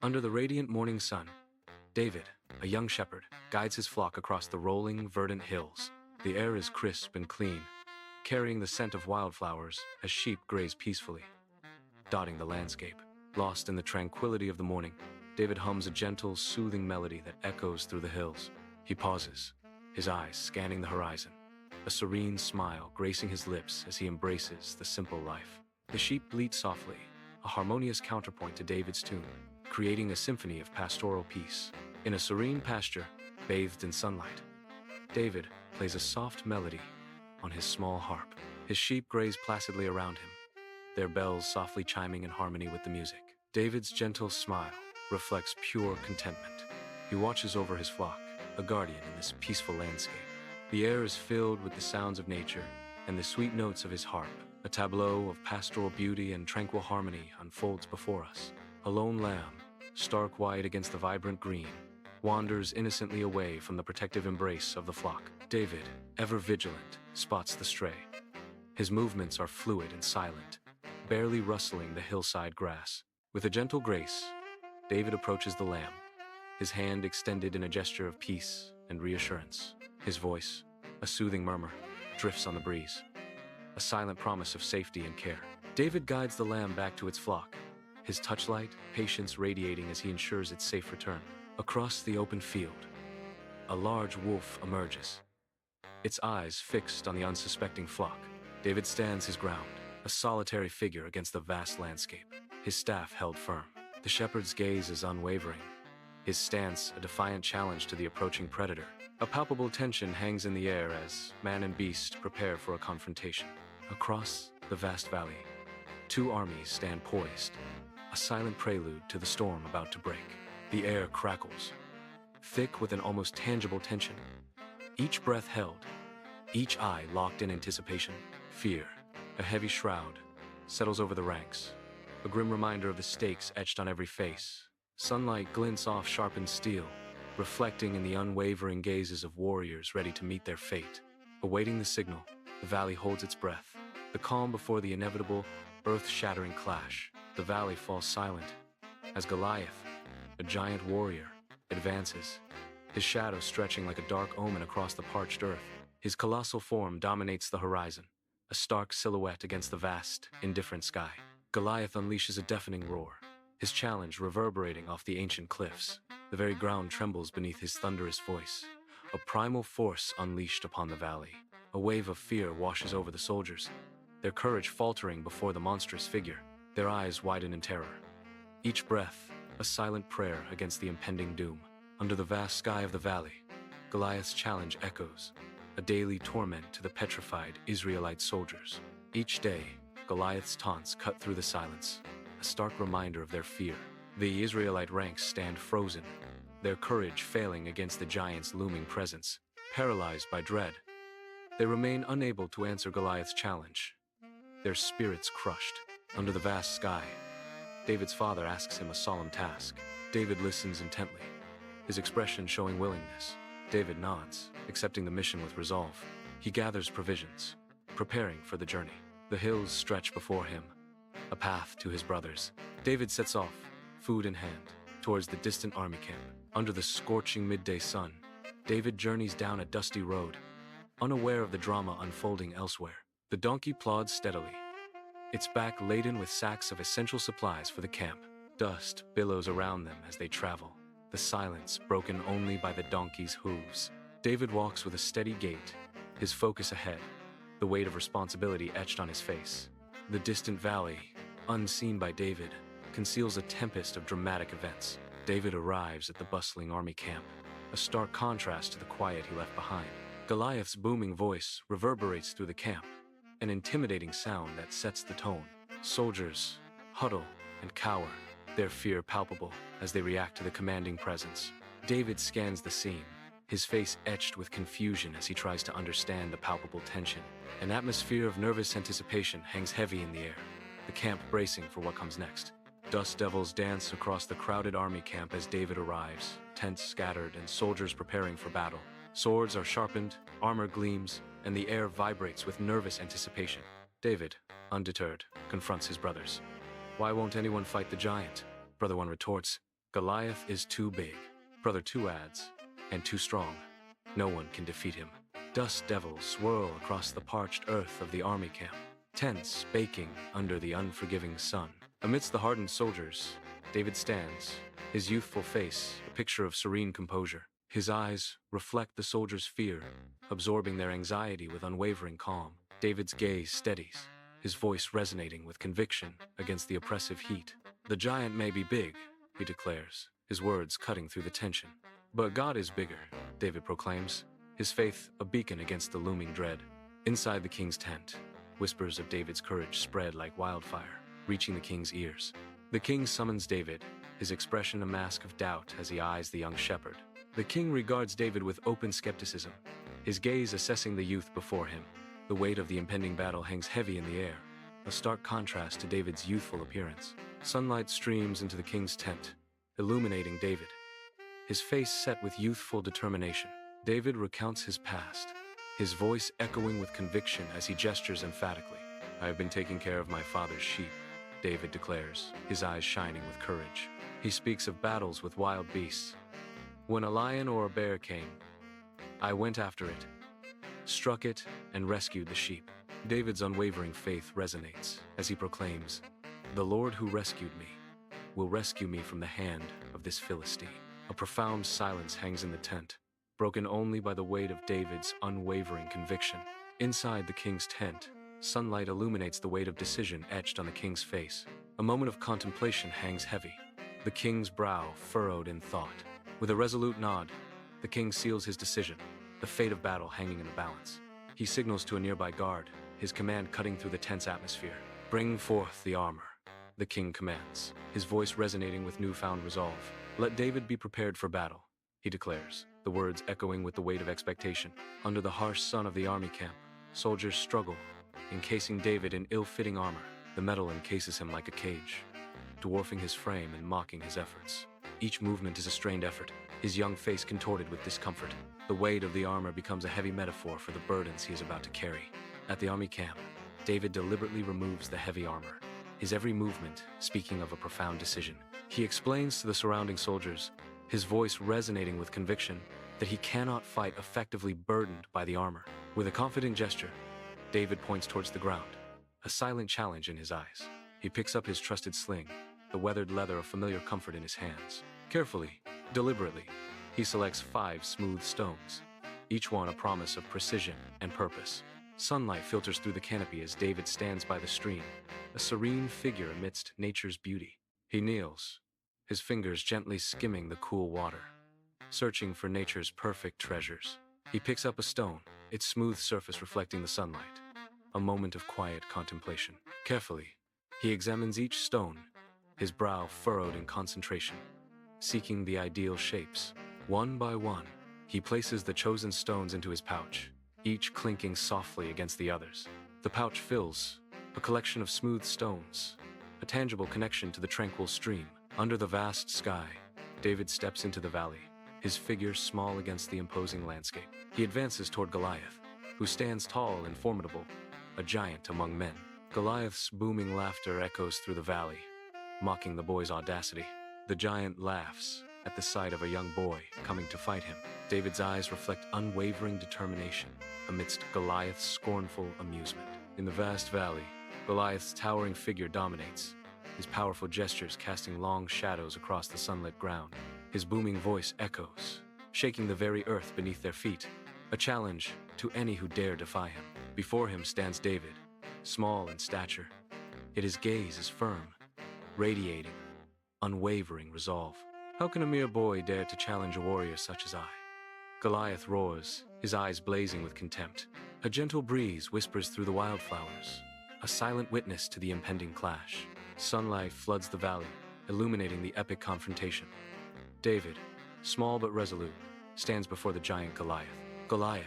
Under the radiant morning sun, David, a young shepherd, guides his flock across the rolling, verdant hills. The air is crisp and clean, carrying the scent of wildflowers as sheep graze peacefully, dotting the landscape. Lost in the tranquility of the morning, David hums a gentle, soothing melody that echoes through the hills. He pauses, his eyes scanning the horizon, a serene smile gracing his lips as he embraces the simple life. The sheep bleat softly, a harmonious counterpoint to David's tune, creating a symphony of pastoral peace. In a serene pasture, bathed in sunlight, David plays a soft melody on his small harp. His sheep graze placidly around him, their bells softly chiming in harmony with the music. David's gentle smile reflects pure contentment. He watches over his flock, a guardian in this peaceful landscape. The air is filled with the sounds of nature and the sweet notes of his harp. A tableau of pastoral beauty and tranquil harmony unfolds before us. A lone lamb, stark white against the vibrant green, wanders innocently away from the protective embrace of the flock. David, ever vigilant, spots the stray. His movements are fluid and silent, barely rustling the hillside grass. With a gentle grace, David approaches the lamb, his hand extended in a gesture of peace and reassurance. His voice, a soothing murmur, drifts on the breeze, a silent promise of safety and care. David guides the lamb back to its flock, his touchlight, patience radiating as he ensures its safe return. Across the open field, a large wolf emerges, its eyes fixed on the unsuspecting flock. David stands his ground, a solitary figure against the vast landscape, his staff held firm. The shepherd's gaze is unwavering, his stance a defiant challenge to the approaching predator. A palpable tension hangs in the air as man and beast prepare for a confrontation. Across the vast valley, two armies stand poised, a silent prelude to the storm about to break. The air crackles, thick with an almost tangible tension. Each breath held, each eye locked in anticipation. Fear, a heavy shroud, settles over the ranks, a grim reminder of the stakes etched on every face. Sunlight glints off sharpened steel, reflecting in the unwavering gazes of warriors ready to meet their fate. Awaiting the signal, the valley holds its breath, the calm before the inevitable, earth-shattering clash. The valley falls silent as Goliath, a giant warrior, advances, his shadow stretching like a dark omen across the parched earth. His colossal form dominates the horizon, a stark silhouette against the vast, indifferent sky. Goliath unleashes a deafening roar, his challenge reverberating off the ancient cliffs. The very ground trembles beneath his thunderous voice, a primal force unleashed upon the valley. A wave of fear washes over the soldiers, their courage faltering before the monstrous figure. Their eyes widen in terror, each breath a silent prayer against the impending doom. Under the vast sky of the valley, Goliath's challenge echoes, a daily torment to the petrified Israelite soldiers. Each day, Goliath's taunts cut through the silence, a stark reminder of their fear. The Israelite ranks stand frozen, their courage failing against the giant's looming presence. Paralyzed by dread, they remain unable to answer Goliath's challenge, their spirits crushed. Under the vast sky, David's father asks him a solemn task. David listens intently, his expression showing willingness. David nods, accepting the mission with resolve. He gathers provisions, preparing for the journey. The hills stretch before him, a path to his brothers. David sets off, food in hand, towards the distant army camp. Under the scorching midday sun, David journeys down a dusty road, unaware of the drama unfolding elsewhere. The donkey plods steadily, its back laden with sacks of essential supplies for the camp. Dust billows around them as they travel, the silence broken only by the donkey's hooves. David walks with a steady gait, his focus ahead, the weight of responsibility etched on his face. The distant valley, unseen by David, conceals a tempest of dramatic events. David arrives at the bustling army camp, a stark contrast to the quiet he left behind. Goliath's booming voice reverberates through the camp, an intimidating sound that sets the tone. Soldiers huddle and cower, their fear palpable as they react to the commanding presence. David scans the scene, his face etched with confusion as he tries to understand the palpable tension. An atmosphere of nervous anticipation hangs heavy in the air, the camp bracing for what comes next. Dust devils dance across the crowded army camp as David arrives, tents scattered and soldiers preparing for battle. Swords are sharpened, armor gleams, and the air vibrates with nervous anticipation. David, undeterred, confronts his brothers. "Why won't anyone fight the giant?" Brother one retorts. Goliath is too big, Brother 2 adds, and too strong. No one can defeat him. Dust devils swirl across the parched earth of the army camp, tents baking under the unforgiving sun. Amidst the hardened soldiers, David stands, his youthful face a picture of serene composure. His eyes reflect the soldiers' fear, absorbing their anxiety with unwavering calm. David's gaze steadies, his voice resonating with conviction against the oppressive heat. "The giant may be big," he declares, his words cutting through the tension. "But God is bigger," David proclaims, his faith a beacon against the looming dread. Inside the king's tent, whispers of David's courage spread like wildfire, reaching the king's ears. The king summons David, his expression a mask of doubt as he eyes the young shepherd. The king regards David with open skepticism, his gaze assessing the youth before him. The weight of the impending battle hangs heavy in the air, a stark contrast to David's youthful appearance. Sunlight streams into the king's tent, illuminating David, his face set with youthful determination. David recounts his past, his voice echoing with conviction as he gestures emphatically. "I have been taking care of my father's sheep," David declares, his eyes shining with courage. He speaks of battles with wild beasts. "When a lion or a bear came, I went after it, struck it, and rescued the sheep." David's unwavering faith resonates as he proclaims, "The Lord who rescued me will rescue me from the hand of this Philistine." A profound silence hangs in the tent, broken only by the weight of David's unwavering conviction. Inside the king's tent, sunlight illuminates the weight of decision etched on the king's face. A moment of contemplation hangs heavy, the king's brow furrowed in thought. With a resolute nod, the king seals his decision, the fate of battle hanging in the balance. He signals to a nearby guard, his command cutting through the tense atmosphere. "Bring forth the armor," the king commands, his voice resonating with newfound resolve. "Let David be prepared for battle," he declares, the words echoing with the weight of expectation. Under the harsh sun of the army camp, soldiers struggle, encasing David in ill-fitting armor. The metal encases him like a cage, dwarfing his frame and mocking his efforts. Each movement is a strained effort, his young face contorted with discomfort. The weight of the armor becomes a heavy metaphor for the burdens he is about to carry. At the army camp, David deliberately removes the heavy armor, his every movement speaking of a profound decision. He explains to the surrounding soldiers, his voice resonating with conviction, that he cannot fight effectively burdened by the armor. With a confident gesture, David points towards the ground, a silent challenge in his eyes. He picks up his trusted sling, the weathered leather of familiar comfort in his hands. Carefully, deliberately, he selects 5 smooth stones, each one a promise of precision and purpose. Sunlight filters through the canopy as David stands by the stream, a serene figure amidst nature's beauty. He kneels, his fingers gently skimming the cool water, searching for nature's perfect treasures. He picks up a stone, its smooth surface reflecting the sunlight, a moment of quiet contemplation. Carefully, he examines each stone, his brow furrowed in concentration, seeking the ideal shapes. One by one, he places the chosen stones into his pouch, each clinking softly against the others. The pouch fills, a collection of smooth stones, a tangible connection to the tranquil stream. Under the vast sky, David steps into the valley, his figure small against the imposing landscape. He advances toward Goliath, who stands tall and formidable, a giant among men. Goliath's booming laughter echoes through the valley, mocking the boy's audacity. The giant laughs at the sight of a young boy coming to fight him. David's eyes reflect unwavering determination amidst Goliath's scornful amusement. In the vast valley, Goliath's towering figure dominates, his powerful gestures casting long shadows across the sunlit ground. His booming voice echoes, shaking the very earth beneath their feet, a challenge to any who dare defy him. Before him stands David, small in stature, yet his gaze is firm, radiating unwavering resolve. How can a mere boy dare to challenge a warrior such as I? Goliath roars, his eyes blazing with contempt. A gentle breeze whispers through the wildflowers, a silent witness to the impending clash. Sunlight floods the valley, illuminating the epic confrontation. David, small but resolute, stands before the giant Goliath. Goliath,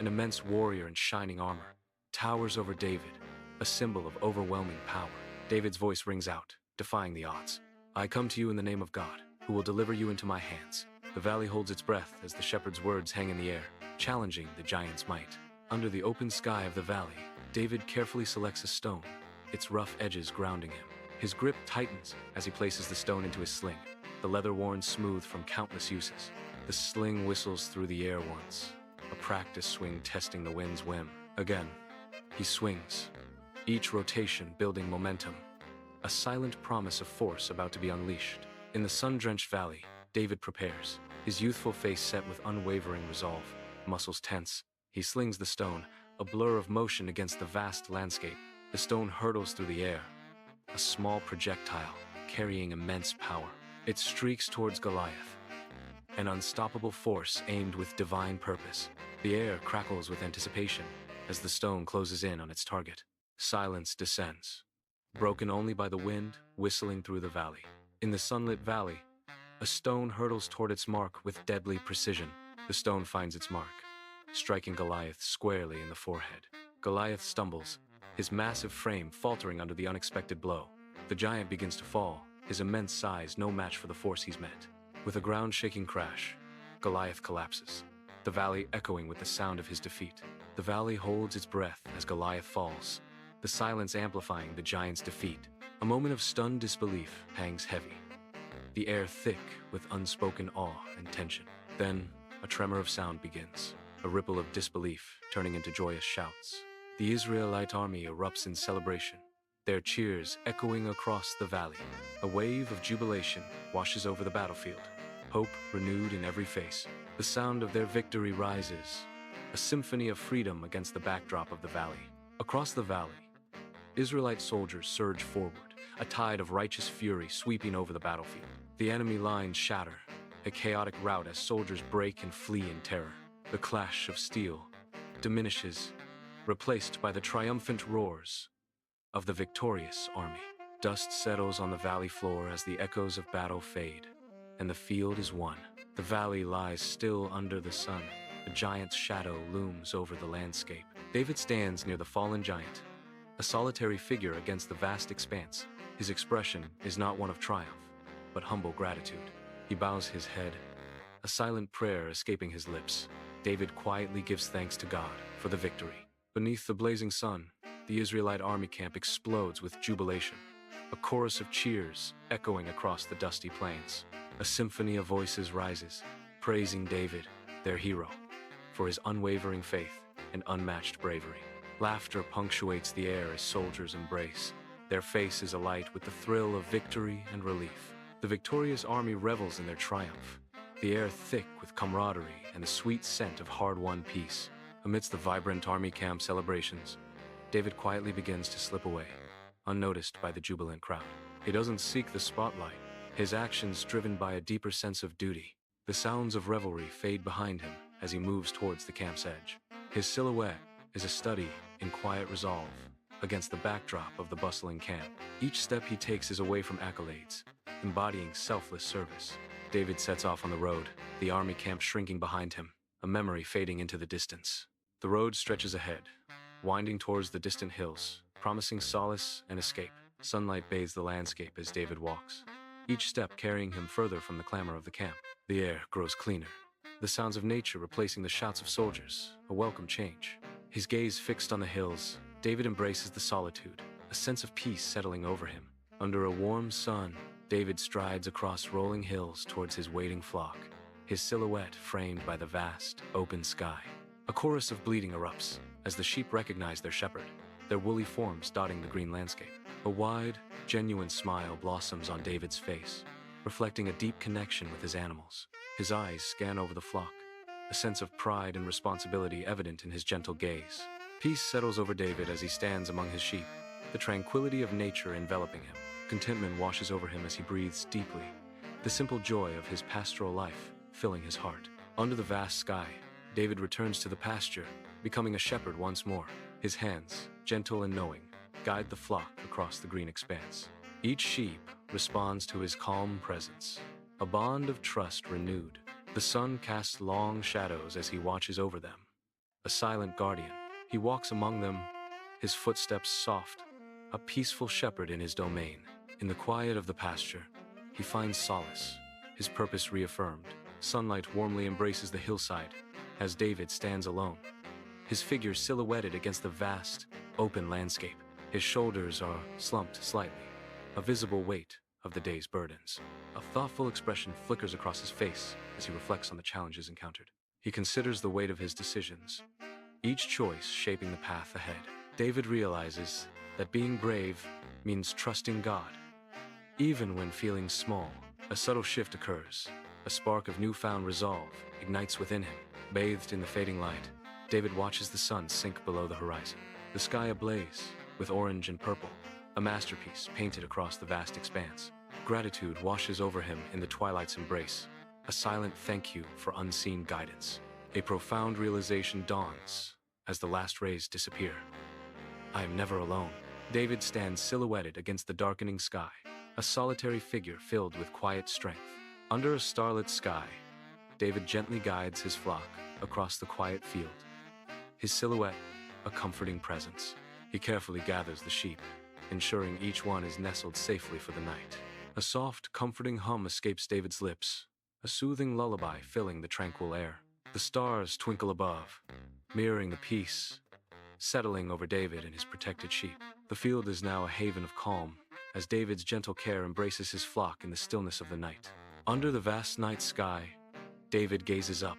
an immense warrior in shining armor, towers over David, a symbol of overwhelming power. David's voice rings out, defying the odds. "I come to you in the name of God, who will deliver you into my hands." The valley holds its breath as the shepherd's words hang in the air, challenging the giant's might. Under the open sky of the valley, David carefully selects a stone, its rough edges grounding him. His grip tightens as he places the stone into his sling, the leather worn smooth from countless uses. The sling whistles through the air once, a practice swing testing the wind's whim. Again, he swings, each rotation building momentum, a silent promise of force about to be unleashed. In the sun-drenched valley, David prepares, his youthful face set with unwavering resolve, muscles tense. He slings the stone, a blur of motion against the vast landscape. The stone hurtles through the air, a small projectile carrying immense power. It streaks towards Goliath, an unstoppable force aimed with divine purpose. The air crackles with anticipation as the stone closes in on its target. Silence descends, broken only by the wind whistling through the valley. In the sunlit valley, a stone hurtles toward its mark with deadly precision. The stone finds its mark, striking Goliath squarely in the forehead. Goliath stumbles, his massive frame faltering under the unexpected blow. The giant begins to fall, his immense size no match for the force he's met. With a ground-shaking crash, Goliath collapses, the valley echoing with the sound of his defeat. The valley holds its breath as Goliath falls, the silence amplifying the giant's defeat. A moment of stunned disbelief hangs heavy, the air thick with unspoken awe and tension. Then, a tremor of sound begins, a ripple of disbelief turning into joyous shouts. The Israelite army erupts in celebration, their cheers echoing across the valley. A wave of jubilation washes over the battlefield, hope renewed in every face. The sound of their victory rises, a symphony of freedom against the backdrop of the valley. Across the valley, Israelite soldiers surge forward, a tide of righteous fury sweeping over the battlefield. The enemy lines shatter, a chaotic rout as soldiers break and flee in terror. The clash of steel diminishes, replaced by the triumphant roars of the victorious army. Dust settles on the valley floor as the echoes of battle fade, and the field is won. The valley lies still under the sun. A giant's shadow looms over the landscape. David stands near the fallen giant, a solitary figure against the vast expanse. His expression is not one of triumph, but humble gratitude. He bows his head, a silent prayer escaping his lips. David quietly gives thanks to God for the victory. Beneath the blazing sun, the Israelite army camp explodes with jubilation, a chorus of cheers echoing across the dusty plains. A symphony of voices rises, praising David, their hero, for his unwavering faith and unmatched bravery. Laughter punctuates the air as soldiers embrace, their faces alight with the thrill of victory and relief. The victorious army revels in their triumph, the air thick with camaraderie and the sweet scent of hard-won peace. Amidst the vibrant army camp celebrations, David quietly begins to slip away, unnoticed by the jubilant crowd. He doesn't seek the spotlight, his actions driven by a deeper sense of duty. The sounds of revelry fade behind him as he moves towards the camp's edge. His silhouette is a study in quiet resolve against the backdrop of the bustling camp. Each step he takes is away from accolades, embodying selfless service. David sets off on the road, the army camp shrinking behind him, a memory fading into the distance. The road stretches ahead, winding towards the distant hills, promising solace and escape. Sunlight bathes the landscape as David walks, each step carrying him further from the clamor of the camp. The air grows cleaner, the sounds of nature replacing the shouts of soldiers, a welcome change. His gaze fixed on the hills, David embraces the solitude, a sense of peace settling over him. Under a warm sun, David strides across rolling hills towards his waiting flock, his silhouette framed by the vast, open sky. A chorus of bleating erupts as the sheep recognize their shepherd, their woolly forms dotting the green landscape. A wide, genuine smile blossoms on David's face, reflecting a deep connection with his animals. His eyes scan over the flock, a sense of pride and responsibility evident in his gentle gaze. Peace settles over David as he stands among his sheep, the tranquility of nature enveloping him. Contentment washes over him as he breathes deeply, the simple joy of his pastoral life filling his heart. Under the vast sky, David returns to the pasture, becoming a shepherd once more. His hands, gentle and knowing, guide the flock across the green expanse. Each sheep responds to his calm presence, a bond of trust renewed. The sun casts long shadows as he watches over them. A silent guardian, he walks among them, his footsteps soft, a peaceful shepherd in his domain. In the quiet of the pasture, he finds solace, his purpose reaffirmed. Sunlight warmly embraces the hillside as David stands alone, his figure silhouetted against the vast, open landscape. His shoulders are slumped slightly, a visible weight of the day's burdens. A thoughtful expression flickers across his face as he reflects on the challenges encountered. He considers the weight of his decisions, each choice shaping the path ahead. David realizes that being brave means trusting God. Even when feeling small, a subtle shift occurs. A spark of newfound resolve ignites within him. Bathed in the fading light, David watches the sun sink below the horizon. The sky ablaze with orange and purple, a masterpiece painted across the vast expanse. Gratitude washes over him in the twilight's embrace, a silent thank you for unseen guidance. A profound realization dawns as the last rays disappear. I am never alone. David stands silhouetted against the darkening sky, a solitary figure filled with quiet strength. Under a starlit sky, David gently guides his flock across the quiet field. His silhouette, a comforting presence. He carefully gathers the sheep, ensuring each one is nestled safely for the night. A soft, comforting hum escapes David's lips, a soothing lullaby filling the tranquil air. The stars twinkle above, mirroring the peace settling over David and his protected sheep. The field is now a haven of calm, as David's gentle care embraces his flock in the stillness of the night. Under the vast night sky, David gazes up,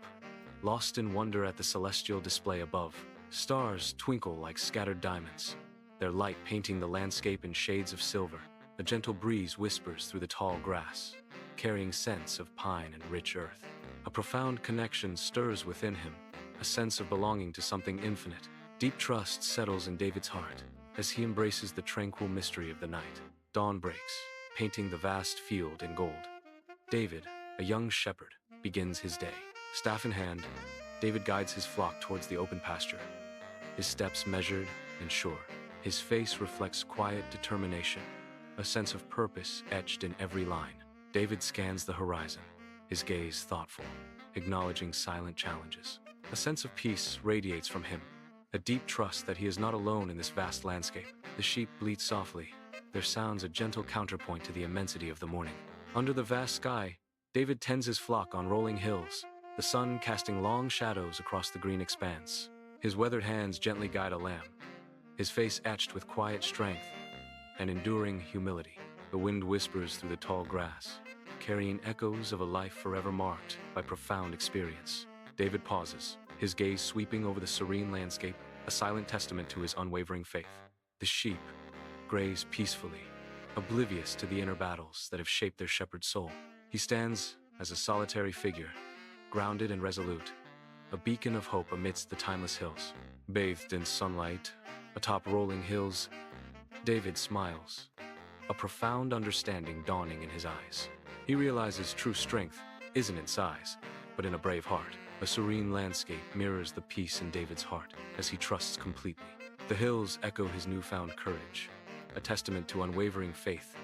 lost in wonder at the celestial display above. Stars twinkle like scattered diamonds, their light painting the landscape in shades of silver. A gentle breeze whispers through the tall grass, carrying scents of pine and rich earth. A profound connection stirs within him, a sense of belonging to something infinite. Deep trust settles in David's heart as he embraces the tranquil mystery of the night. Dawn breaks, painting the vast field in gold. David, a young shepherd, begins his day. Staff in hand, David guides his flock towards the open pasture, his steps measured and sure. His face reflects quiet determination, a sense of purpose etched in every line. David scans the horizon, his gaze thoughtful, acknowledging silent challenges. A sense of peace radiates from him, a deep trust that he is not alone in this vast landscape. The sheep bleat softly, their sounds a gentle counterpoint to the immensity of the morning. Under the vast sky, David tends his flock on rolling hills, the sun casting long shadows across the green expanse. His weathered hands gently guide a lamb, his face etched with quiet strength and enduring humility. The wind whispers through the tall grass, carrying echoes of a life forever marked by profound experience. David pauses, his gaze sweeping over the serene landscape, a silent testament to his unwavering faith. The sheep graze peacefully, oblivious to the inner battles that have shaped their shepherd's soul. He stands as a solitary figure, grounded and resolute, a beacon of hope amidst the timeless hills. Bathed in sunlight, atop rolling hills, David smiles, a profound understanding dawning in his eyes. He realizes true strength isn't in size, but in a brave heart. A serene landscape mirrors the peace in David's heart as he trusts completely. The hills echo his newfound courage, a testament to unwavering faith